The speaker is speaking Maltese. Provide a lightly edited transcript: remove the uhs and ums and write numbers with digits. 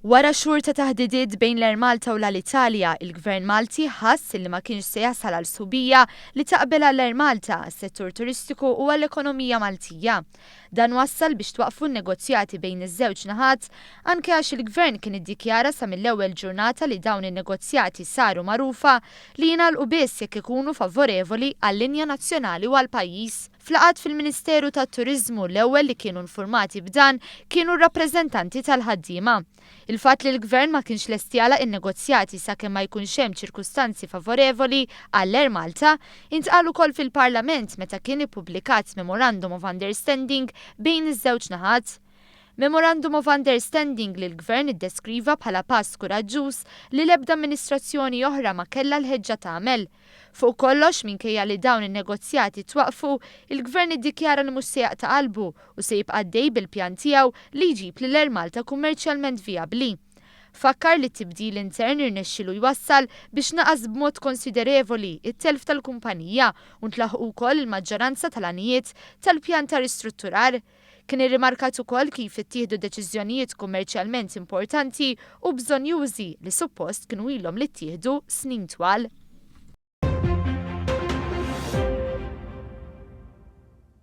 Wara xhur ta' taħdidiet bejn l-Air Malta u l-Italja, il-Gvern Malti ħass li ma kienx se jasal għal subija li taqbel għall-Air Malta għas-settur turistiku u għall-ekonomija Maltija. Dan wassal biex twaqfu n-negozjati bejn iż-żewġ naħat anke għax il-Gvern kien iddikjara sa mill-ewwel ġurnata li dawn in-negozjati saru magħrufa li jingħalqu biss jekk ikunu favorevoli għall-linja nazzjonali u għall-pajjiż. Flaqat fil-Ministeru tat-Turiżmu l-ewwel li kienu infurmati b'dan kienu r-rappreżentanti tal-ħaddiema. Il-fatt li l-Gvern ma kienx lest jagħlaq in-negozjati sakemm ma jkunx hemm ċirkustanzi favorevoli għall-Air Malta intqal ukoll fil-Parlament meta kien ippubblikat Memorandum of Understanding bejn iż-żewġ naħat. Memorandum of Understanding li l-Gvern iddeskriva bħala pass kuraġġuż li l-ebda amministrazzjoni oħra ma kellha l-ħeġġa tagħmel. Fuq kollox minkejja li dawn in-negozjati twaqfu, il-Gvern iddikjara li mhux se jaqta' qalbu u se jibqa' għaddej bil-pjan tiegħu li jġib lil Malta kummerċjalment vijabbli. Fakkar li t-tibdil intern irnexxielu jwassal biex naqas b'mod konsiderevoli it-telf tal-kumpanija u ntlaħqu wkoll il-maġġoranza tal-għanijiet tal-pjan ta' ristrutturar. Kien irrimarkat ukoll kif ittieħdu deċiżjonijiet kummerċjalment importanti u bżonjużi li suppost kienu ilhom li ttieħdu snin twal.